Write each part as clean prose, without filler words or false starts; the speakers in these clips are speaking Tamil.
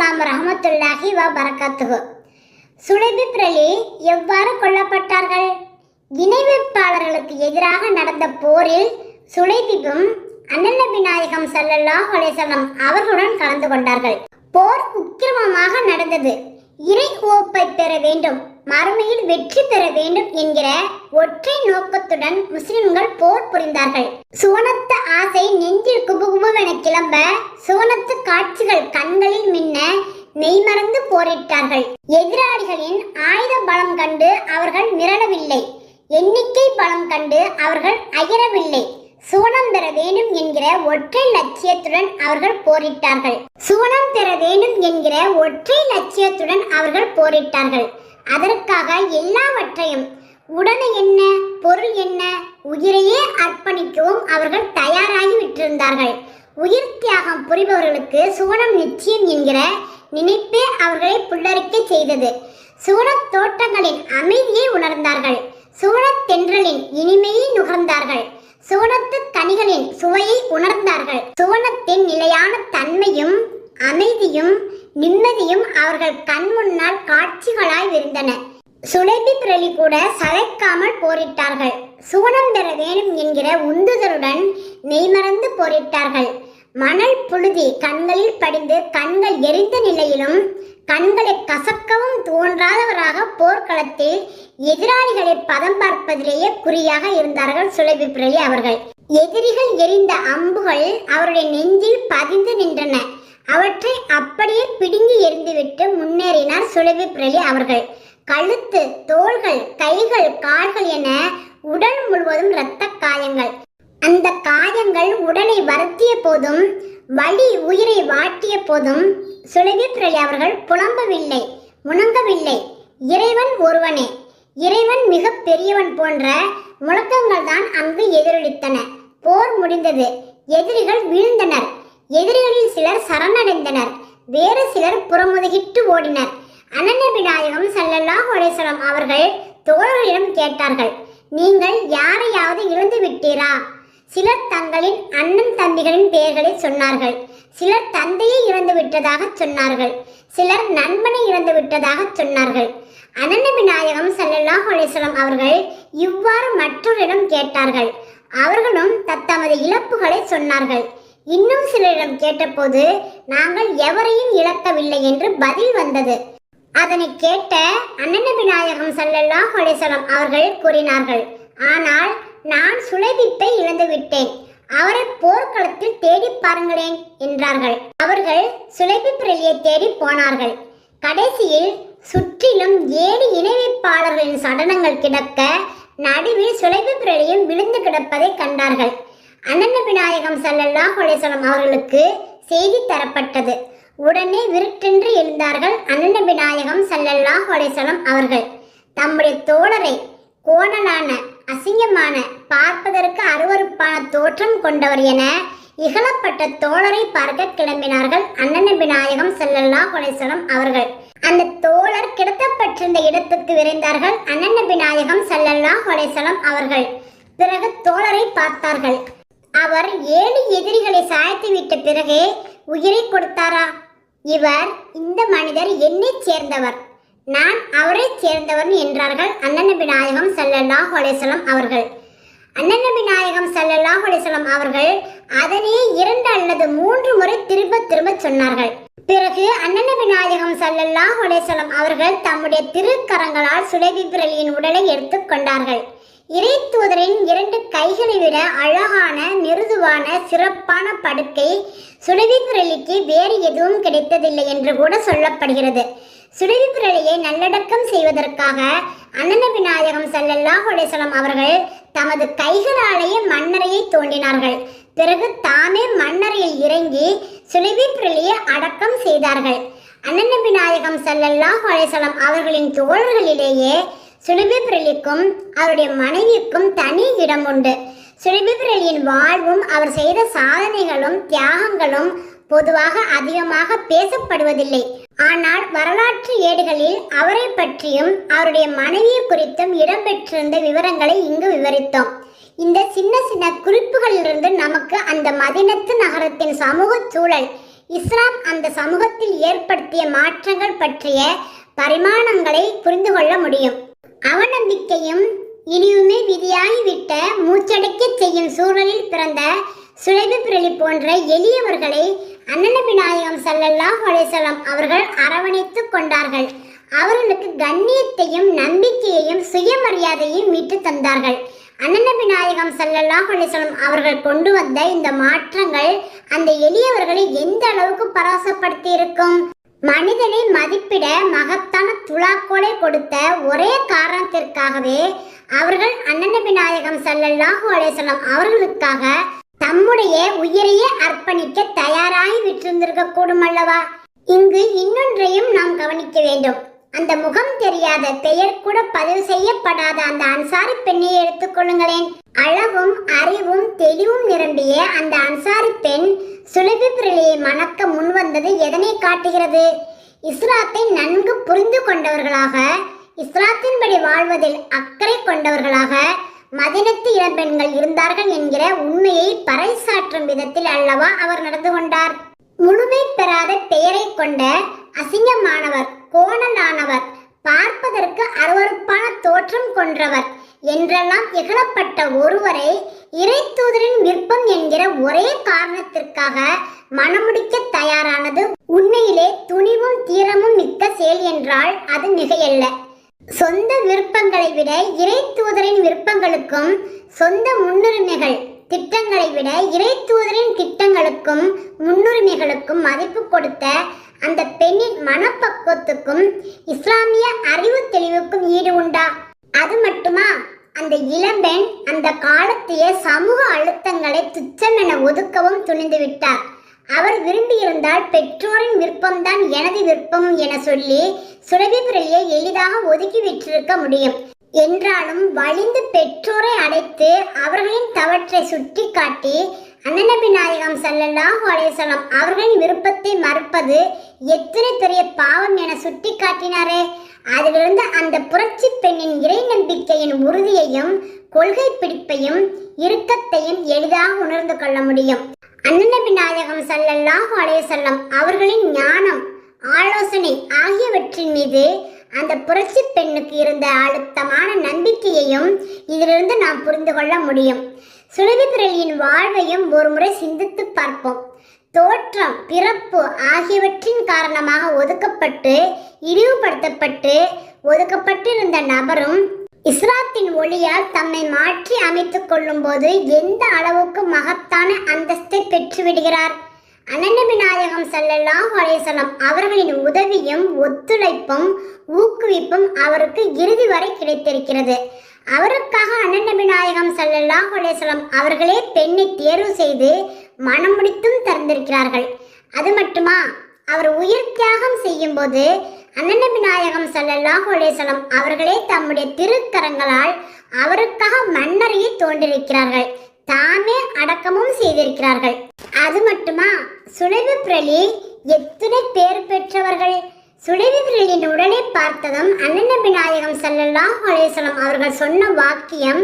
அஸ்ஸலாம் ரஹ்மத்துல்லாஹி வ பரகாத்துஹு. சுலைபிப் ரலி எவ்வாறு கொல்லப்பட்டார்கள்? இணை வைப்பாளர்களுக்கு எதிராக நடந்த போரில் சுலைபிபும் அண்ணன் நபி நாயகம் ஸல்லல்லாஹு அலைஹி வஸல்லம் அவர்களுடன் கலந்து கொண்டார்கள். போர் உக்கிரமமாக நடந்தது. இறை ஓப்பை பெற வேண்டும், மறுமையில் வெற்றி பெற வேண்டும் என்கிற ஒற்றை நோக்கத்துடன் முஸ்லிம்கள் போர் புரிந்தார்கள். சுவனத்து ஆசை நெஞ்சில் குபுகுபுவென கிளம்ப, சுவனத்து காட்சிகள் கண்களில் மின்ன மெய்மறந்து போரிட்டார்கள். எதிராளிகளின் ஆயுத பலம் கண்டு அவர்கள் மிரளவில்லை, எண்ணிக்கை பலம் கண்டு அவர்கள் அயரவில்லை. சுவனம் பெற வேண்டும் என்கிற ஒற்றை லட்சியத்துடன் அவர்கள் போரிட்டார்கள். சுவனம் பெற வேண்டும் என்கிற ஒற்றை லட்சியத்துடன் அவர்கள் போரிட்டார்கள். அதற்காக எல்லாவற்றையும், உடனே என்ன, பொருள் என்ன, உயிரையே அர்ப்பணிக்கவும் அவர்கள் தயாராகி விட்டிருந்தார்கள். உயிர் தியாகம் புரிபவர்களுக்கு சுவனம் நிச்சயம் என்கிற நினைப்பே அவர்களை புல்லரிக்க செய்தது. சுவனத் தோட்டங்களின் அமைதியை உணர்ந்தார்கள். சுவனத் தென்றலின் இனிமையை நுகர்ந்தார்கள். சுவனத்து கனிகளின் சுவையை உணர்ந்தார்கள். சுவனத்தின் நிலையான தன்மையும் அமைதியும் நிம்மதியும் அவர்கள் கண் முன்னால் காட்சிகளாய் விரிந்தன. சுலைபிப் ரலி கூட சளைக்காமல் போரிட்டார்கள். சுவனம் பெற வேண்டும் என்கிற உந்துதலுடன் மெய்மறந்து போரிட்டார்கள். மணல் புழுதி கண்களில் படிந்து கண்கள் எரிந்த நிலையிலும் கண்களை கசக்கவும் தோன்றாதவராக போர்க்களத்தில் எதிராளிகளை பதம் பார்ப்பதிலேயே குறியாக இருந்தார்கள் சுலைபிப் ரலி அவர்கள். எதிரிகள் எரிந்த அம்புகள் அவருடைய நெஞ்சில் பதிந்து நின்றன. அவற்றை அப்படியே பிடுங்கி எறிந்துவிட்டு முன்னேறினார் சுலைபிப் ரலி அவர்கள். கழுத்து, தோள்கள், கைகள், கால்கள் என உடல் முழுவதும் இரத்த காயங்கள். அந்த காயங்கள் உடலை வருத்திய போதும், வலி உயிரை வாட்டிய போதும் சுலைபிப் ரலி அவர்கள் புலம்பவில்லை, முணங்கவில்லை. இறைவன் ஒருவனே, இறைவன் மிக பெரியவன் போன்ற முழக்கங்கள் தான் அங்கு எதிரொலித்தன. போர் முடிந்தது. எதிரிகள் வீழ்ந்தனர். எதிரிகளில் சிலர் சரணடைந்தனர், வேறு சிலர் புறமுதுகிட்டு ஓடினர். அண்ணன் நபி நாயகம் ஸல்லல்லாஹு அலைஹி வஸல்லம் அவர்கள் தோழர்களிடம் கேட்டார்கள், நீங்கள் யாரையாவது இழந்து விட்டீரா? சிலர் தங்களின் அண்ணன் தம்பிகளின் பெயர்களை சொன்னார்கள். சிலர் தந்தையை இழந்து விட்டதாக சொன்னார்கள். சிலர் நண்பனை இழந்து விட்டதாக சொன்னார்கள். அண்ணன் நபி நாயகம் ஸல்லல்லாஹு அலைஹி வஸல்லம் அவர்கள் இவ்வாறு மற்றொருடம் கேட்டார்கள். அவர்களும் தத்தமது இழப்புகளை சொன்னார்கள். இன்னும் சிலரிடம் கேட்டபோது நாங்கள் எவரையும் இழக்கவில்லை என்று பதில் வந்தது. அதனை கேட்ட அண்ணன் நபி நாயகம் ஸல்லல்லாஹு அலைஹி வஸல்லம் அவர்கள் கூறினார்கள், ஆனால் நான் சுலைபிப்பை இழந்து விட்டேன், அவரை போர்க்களத்தில் தேடி பாருங்களேன் என்றார்கள். அவர்கள் சுலைபிப் ரலியை தேடி போனார்கள். கடைசியில் சுற்றிலும் 7 இணை வைப்பாளர்களின் சடலங்கள் கிடக்க, நடுவில் சுலைபிப் ரலியும் விழுந்து கிடப்பதை கண்டார்கள். அண்ணன் நபி நாயகம் ஸல்லல்லாஹு அலைஹி வஸல்லம் அவர்களுக்கு செய்தி தரப்பட்டது. உடனே விருட்டென்று எழுந்தார்கள் அண்ணன் நபி நாயகம் ஸல்லல்லாஹு அலைஹி வஸல்லம் அவர்கள். தம்முடைய தோழரை கோணலான, அசிங்கமான, பார்ப்பதற்கு அருவருப்பான தோற்றம் கொண்டவர் என இகழப்பட்ட தோழரை பார்க்க கிளம்பினார்கள் அண்ணன் நபி நாயகம் ஸல்லல்லாஹு அலைஹி வஸல்லம் அவர்கள். அந்த தோழர் கிடத்தப்பட்டிருந்த இடத்துக்கு விரைந்தார்கள் அண்ணன் நபி நாயகம் ஸல்லல்லாஹு அலைஹி வஸல்லம் அவர்கள். பிறகு தோழரை பார்த்தார்கள். அவர் 7 எதிரிகளை சாய்த்து விட்ட பிறகு உயிரை கொடுத்தாரா? இவர், இந்த மனிதர் என்னை சேர்ந்தவர், நான் அவரை சேர்ந்தவர் என்றார்கள் அண்ணன் நபி நாயகம் ஸல்லல்லாஹு அலைஹி வஸல்லம் அவர்கள். அண்ணன் நபி நாயகம் ஸல்லல்லாஹு அலைஹி வஸல்லம் அவர்கள் அதனை 2 அல்லது 3 முறை திரும்ப திரும்ப சொன்னார்கள். பிறகு அண்ணன் நபி நாயகம் ஸல்லல்லாஹு அலைஹி வஸல்லம் அவர்கள் தம்முடைய திருக்கரங்களால் சுலைபிப் ரலியின் உடலை எடுத்துக் கொண்டார்கள். இறை தூதரின் 2 கைகளை விட அழகான, மிருதுவான, சிறப்பான படுக்கை சுலைபிப் ரலிக்கு வேறு எதுவும் கிடைத்ததில்லை என்று கூட சொல்லப்படுகிறது. சுலைபிப் ரலியை நல்லடக்கம் செய்வதற்காக அண்ணன் நபி நாயகம் ஸல்லல்லாஹு அலைஹி வஸல்லம் அவர்கள் தமது கைகளாலேயே மண்ணறையை தோண்டினார்கள். பிறகு தாமே மண்ணறையில் இறங்கி சுலைபிப் ரலியை அடக்கம் செய்தார்கள். அண்ணன் நபி நாயகம் ஸல்லல்லாஹு அலைஹி வஸல்லம் அவர்களின் தோழர்களிலேயே சுலைபிப் ரலிக்கும் அவருடைய மனைவிக்கும் தனி இடம் உண்டு. சுலைபிப் ரலியின் வாழ்வும் அவர் செய்த சாதனைகளும் தியாகங்களும் பொதுவாக அதிகமாக பேசப்படுவதில்லை. ஆனால் வரலாற்று ஏடுகளில் அவரை பற்றியும் அவருடைய மனைவியை குறித்தும் இடம்பெற்றிருந்த விவரங்களை இங்கு விவரித்தோம். இந்த சின்ன சின்ன குறிப்புகளிலிருந்து நமக்கு அந்த மதீனத்து நகரத்தின் சமூக சூழல், இஸ்லாம் அந்த சமூகத்தில் ஏற்படுத்திய மாற்றங்கள் பற்றிய பரிமாணங்களை புரிந்து கொள்ள முடியும். அவநம்பிக்கையும் இழிவுமே விதியாகிவிட்ட மூச்சடைக்க செய்யும் சூழலில் பிறந்த சுலைபி பிரலி போன்ற எளியவர்களை அண்ணன் நபி நாயகம் ஸல்லல்லாஹு அலைஹி வஸல்லம் அவர்கள் அரவணைத்துக் கொண்டார்கள். அவர்களுக்கு கண்ணியத்தையும் நம்பிக்கையையும் சுயமரியாதையும் மீட்டு தந்தார்கள். அண்ணன் நபி நாயகம் ஸல்லல்லாஹு அலைஹி வஸல்லம் அவர்கள் கொண்டு வந்த இந்த மாற்றங்கள் அந்த எளியவர்களை எந்த அளவுக்கு பராசப்படுத்தி இருக்கும். மனிதனை மதிப்பிட மகத்தான துலாக்கோலை கொடுத்த ஒரே காரணத்திற்காகவே அவர்கள் அண்ணன் நபி நாயகம் ஸல்லல்லாஹு அலைஹி வஸல்லம் அவர்களுக்காக தம்முடைய உயிரையே அர்ப்பணிக்க தயாராகி விட்டிருந்திருக்க கூடும் அல்லவா? இங்கு இன்னொன்றையும் நாம் கவனிக்க வேண்டும். அந்த முகம் தெரியாத, பெயர் கூட பதிவு செய்யப்படாத அந்த அன்சாரி பெண்ணை எடுத்துக்கொள்ளுங்களேன். அழகும் அறிவும் தெளிவும் நிரம்பிய அந்த அன்சாரி பெண் சுலைபி பிரலியை மணக்க முன்வந்தது எதனை காட்டுகிறது? இஸ்லாத்தை நன்கு புரிந்து கொண்டவர்களாக, இஸ்லாத்தின்படி வாழ்வதில் அக்கறை கொண்டவர்களாக மதீனத்து இளம்பெண்கள் இருந்தார்கள் என்கிற உண்மையை பறைசாற்றும் விதத்தில் அல்லவா அவர் நடந்து கொண்டார். முழுமை பெறாத பெயரை கொண்ட அசிங்கமானவர், கோணலானவர், பார்ப்பதற்கு அருவருப்பான தோற்றம் கொன்றவர் என்றெல்லாம் இகழப்பட்ட ஒருவரை இறை தூதரின் விருப்பம் என்கிற ஒரே காரணத்திற்காக மணமுடிக்க தயாரானது உண்மையிலே துணிவும் தீரமும் மிக்க செயல் என்றால் அது மிகையல்ல. சொந்த விருப்பங்களை விட இறை தூதரின் விருப்பங்களுக்கும், சொந்த முன்னுரிமைகள் திட்டங்களை விட இறை தூதரின் திட்டங்களுக்கும் முன்னுரிமைகளுக்கும் மதிப்பு கொடுத்த அந்த பெண்ணின் மனப்பக்குவத்துக்கும் இஸ்லாமிய அறிவு தெளிவுக்கும் ஈடு உண்டா? அது மட்டுமா, அந்த இளம்பெண் அந்த காலத்திய சமூக அழுத்தங்களை துச்சமென ஒதுக்கவும் துணிந்து விட்டார். அவர் விரும்பியிருந்தால் பெற்றோரின் விருப்பம்தான் எனது விருப்பம் என சொல்லி சுலைபி பிரலியை எளிதாக ஒதுக்கி விட்டிருக்க முடியும். என்றாலும் வலிந்து பெற்றோரை அடைத்து அவர்களின் தவற்றை சுட்டி காட்டி அண்ணன் நபி நாயகம் ஸல்லல்லாஹு அலைஹி வஸல்லம் அவர்களின் விருப்பத்தை மறுப்பது எத்தனை பெரிய பாவம் என சுட்டி காட்டினாரே. அதிலிருந்து அந்த புரட்சி பெண்ணின் இறை நம்பிக்கையின் உறுதியையும் கொள்கை பிடிப்பையும் இறுக்கத்தையும் எளிதாக உணர்ந்து கொள்ள முடியும். அண்ணன் நபி நாயகம் ஸல்லல்லாஹு அலைஹி வஸல்லம் அவர்களின் ஞானம், ஆலோசனை ஆகியவற்றின் மீது அந்த புரட்சி பெண்ணுக்கு இருந்த அழுத்தமான நம்பிக்கையையும் இதிலிருந்து நாம் புரிந்து கொள்ள முடியும். சுலைபி பிரலியின் வாழ்வையும் ஒருமுறை சிந்தித்து பார்ப்போம். தோற்றம், பிறப்பு ஆகியவற்றின் காரணமாக ஒதுக்கப்பட்டு இழிவுபடுத்தப்பட்டு ஒதுக்கப்பட்டிருந்த நபரும் இஸ்லாத்தின் ஒளியால் தம்மை மாற்றி அமைத்துக் கொள்ளும் போது எந்த அளவுக்கு மகத்தான அந்தஸ்தை பெற்றுவிடுகிறார். அண்ணன் நபி நாயகம் ஸல்லல்லாஹு அலைஹி வஸல்லம் அவர்களின் உதவியும் ஒத்துழைப்பும் ஊக்குவிப்பும் அவருக்கு இறுதி வரை கிடைத்திருக்கிறது. அவருக்காக அண்ணன் நபி நாயகம் ஸல்லல்லாஹு அலைஹி வஸல்லம் அவர்களே பெண்ணை தேர்வு செய்து மனம் முடித்தும் தந்திருக்கிறார்கள். அது மட்டுமா, அவர் உயிர் தியாகம் செய்யும் போது அண்ணன் நபி நாயகம் ஸல்லல்லாஹு அலைஹி வஸல்லம் அவர்களே தம்முடைய திருக்கரங்களால் அவருக்காக மண்ணறையை தோன்றிருக்கிறார்கள், தாமே அடக்கமும் செய்திருக்கிறார்கள். அது மட்டுமா, சுலைபி பிரலி எத்தனை பேர் பெற்றவர்கள். சுலைபி பிரலியின் உடலை பார்த்ததும் அண்ணன் நபி நாயகம் ஸல்லல்லாஹு அலைஹி வஸல்லம் அவர்கள் சொன்ன வாக்கியம்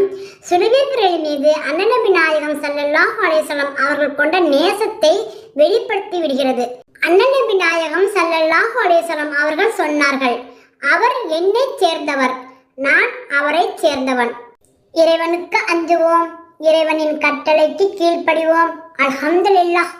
சுலைபி பிரலி மீது அண்ணன் நபி நாயகம் ஸல்லல்லாஹு அலைஹி வஸல்லம் அவர்கள் கொண்ட நேசத்தை வெளிப்படுத்தி விடுகிறது. அண்ணன் நபி நாயகம் ஸல்லல்லாஹு அலைஹி வஸல்லம் அவர்கள் சொன்னார்கள், அவர் என்னை சேர்ந்தவர், நான் அவரை சேர்ந்தவன். இறைவனுக்கு அஞ்சுவோம், இறைவனின் கட்டளைக்கு கீழ்ப்படிவோம். அல்ஹம்துலில்லாஹ்.